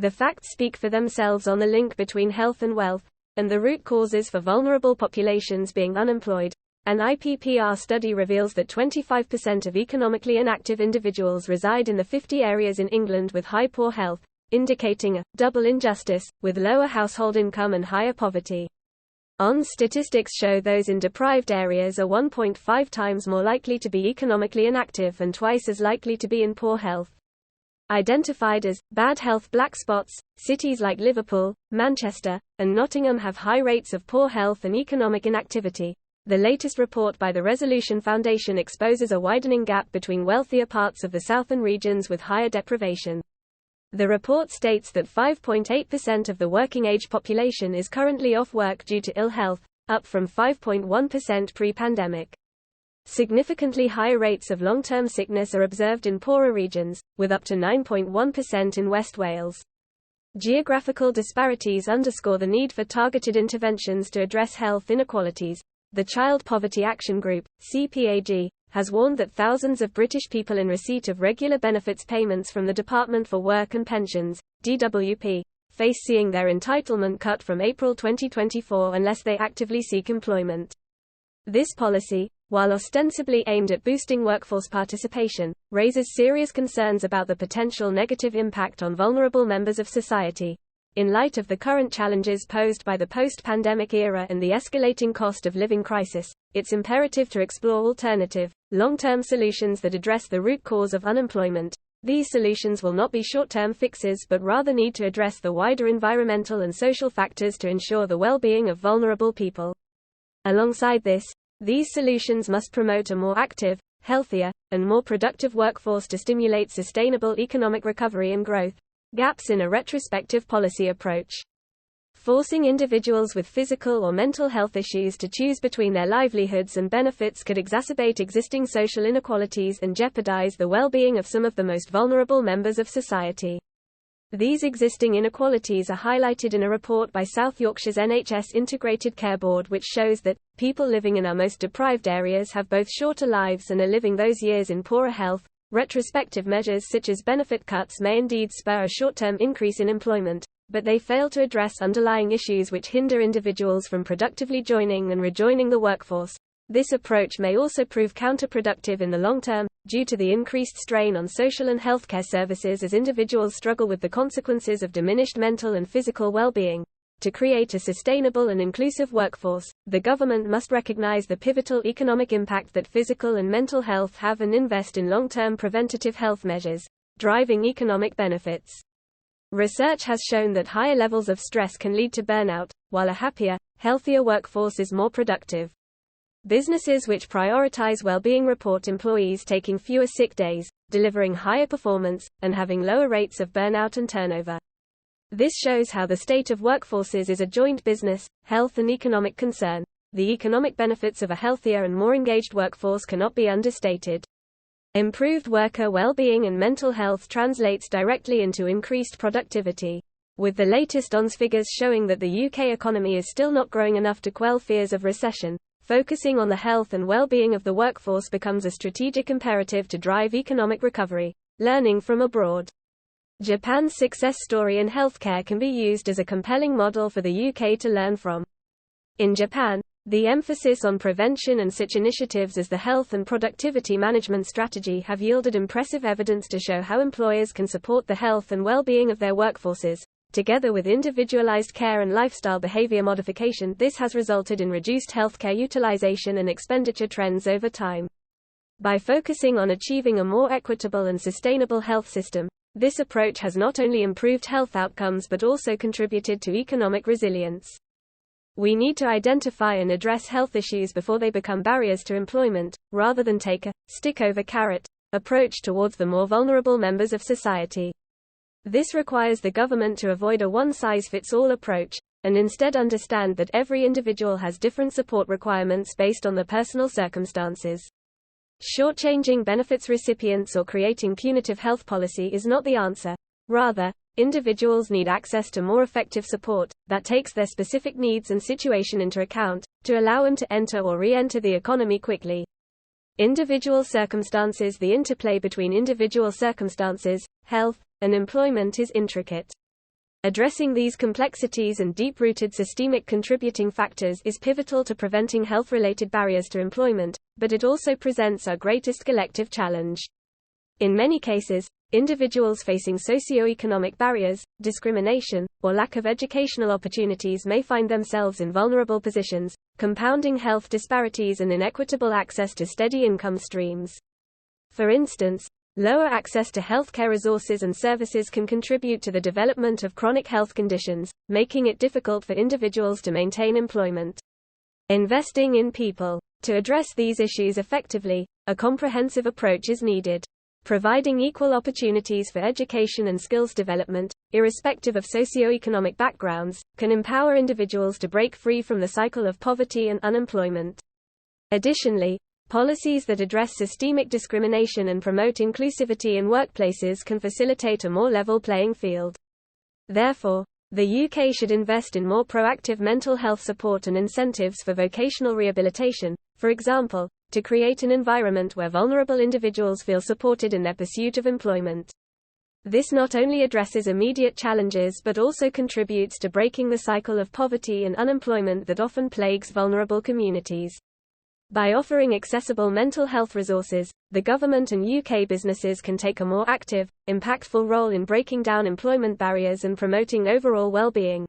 The facts speak for themselves on the link between health and wealth, and the root causes for vulnerable populations being unemployed. An IPPR study reveals that 25% of economically inactive individuals reside in the 50 areas in England with high poor health, indicating a double injustice, with lower household income and higher poverty. Statistics show those in deprived areas are 1.5 times more likely to be economically inactive and twice as likely to be in poor health. Identified as bad health black spots, cities like Liverpool, Manchester, and Nottingham have high rates of poor health and economic inactivity. The latest report by the Resolution Foundation exposes a widening gap between wealthier parts of the southern regions with higher deprivation. The report states that 5.8% of the working-age population is currently off work due to ill health, up from 5.1% pre-pandemic. Significantly higher rates of long-term sickness are observed in poorer regions, with up to 9.1% in West Wales. Geographical disparities underscore the need for targeted interventions to address health inequalities. The Child Poverty Action Group, CPAG, has warned that thousands of British people in receipt of regular benefits payments from the Department for Work and Pensions, DWP, face seeing their entitlement cut from April 2024 unless they actively seek employment. This policy, while ostensibly aimed at boosting workforce participation, raises serious concerns about the potential negative impact on vulnerable members of society. In light of the current challenges posed by the post-pandemic era and the escalating cost of living crisis, it's imperative to explore alternative, long-term solutions that address the root cause of unemployment. These solutions will not be short-term fixes but rather need to address the wider environmental and social factors to ensure the well-being of vulnerable people. Alongside this, these solutions must promote a more active, healthier, and more productive workforce to stimulate sustainable economic recovery and growth. Gaps in a retrospective policy approach. Forcing individuals with physical or mental health issues to choose between their livelihoods and benefits could exacerbate existing social inequalities and jeopardize the well-being of some of the most vulnerable members of society. These existing inequalities are highlighted in a report by South Yorkshire's NHS Integrated Care Board, which shows that people living in our most deprived areas have both shorter lives and are living those years in poorer health. Retrospective measures such as benefit cuts may indeed spur a short-term increase in employment, but they fail to address underlying issues which hinder individuals from productively joining and rejoining the workforce. This approach may also prove counterproductive in the long term, due to the increased strain on social and healthcare services as individuals struggle with the consequences of diminished mental and physical well-being. To create a sustainable and inclusive workforce, the government must recognize the pivotal economic impact that physical and mental health have and invest in long-term preventative health measures, driving economic benefits. Research has shown that higher levels of stress can lead to burnout, while a happier, healthier workforce is more productive. Businesses which prioritize well-being report employees taking fewer sick days, delivering higher performance, and having lower rates of burnout and turnover. This shows how the state of workforces is a joint business, health and economic concern. The economic benefits of a healthier and more engaged workforce cannot be understated. Improved worker well-being and mental health translates directly into increased productivity. With the latest ONS figures showing that the UK economy is still not growing enough to quell fears of recession, focusing on the health and well-being of the workforce becomes a strategic imperative to drive economic recovery. Learning from abroad. Japan's success story in healthcare can be used as a compelling model for the UK to learn from. In Japan, the emphasis on prevention and such initiatives as the health and productivity management strategy have yielded impressive evidence to show how employers can support the health and well-being of their workforces. Together with individualized care and lifestyle behavior modification, this has resulted in reduced healthcare utilization and expenditure trends over time. By focusing on achieving a more equitable and sustainable health system, this approach has not only improved health outcomes but also contributed to economic resilience. We need to identify and address health issues before they become barriers to employment, rather than take a stick-over-carrot approach towards the more vulnerable members of society. This requires the government to avoid a one-size-fits-all approach, and instead understand that every individual has different support requirements based on their personal circumstances. Shortchanging benefits recipients or creating punitive health policy is not the answer. Rather, individuals need access to more effective support that takes their specific needs and situation into account, to allow them to enter or re-enter the economy quickly. Individual circumstances. The interplay between individual circumstances, health, and employment is intricate. Addressing these complexities and deep-rooted systemic contributing factors is pivotal to preventing health-related barriers to employment, but it also presents our greatest collective challenge. In many cases, individuals facing socio-economic barriers, discrimination, or lack of educational opportunities may find themselves in vulnerable positions, compounding health disparities and inequitable access to steady income streams. For instance, lower access to healthcare resources and services can contribute to the development of chronic health conditions, making it difficult for individuals to maintain employment. Investing in people. To address these issues effectively, a comprehensive approach is needed. Providing equal opportunities for education and skills development, irrespective of socioeconomic backgrounds, can empower individuals to break free from the cycle of poverty and unemployment. Additionally, policies that address systemic discrimination and promote inclusivity in workplaces can facilitate a more level playing field. Therefore, the UK should invest in more proactive mental health support and incentives for vocational rehabilitation, for example, to create an environment where vulnerable individuals feel supported in their pursuit of employment. This not only addresses immediate challenges but also contributes to breaking the cycle of poverty and unemployment that often plagues vulnerable communities. By offering accessible mental health resources, the government and UK businesses can take a more active, impactful role in breaking down employment barriers and promoting overall well-being.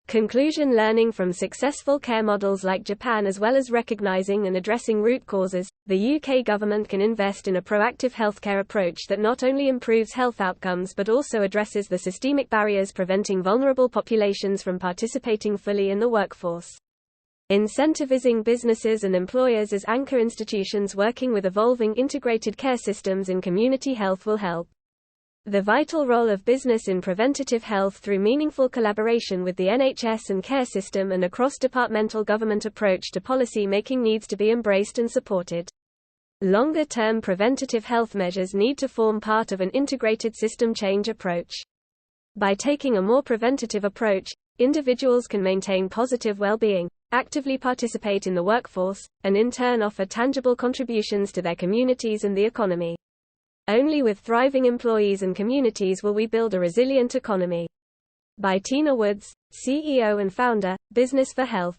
Conclusion: learning from successful care models like Japan as well as recognizing and addressing root causes, the UK government can invest in a proactive healthcare approach that not only improves health outcomes but also addresses the systemic barriers preventing vulnerable populations from participating fully in the workforce. Incentivizing businesses and employers as anchor institutions working with evolving integrated care systems in community health will help. The vital role of business in preventative health through meaningful collaboration with the NHS and care system and a cross-departmental government approach to policy making needs to be embraced and supported. Longer-term preventative health measures need to form part of an integrated system change approach. By taking a more preventative approach, individuals can maintain positive well-being, actively participate in the workforce, and in turn offer tangible contributions to their communities and the economy. Only with thriving employees and communities will we build a resilient economy. By Tina Woods, CEO and founder, Business for Health.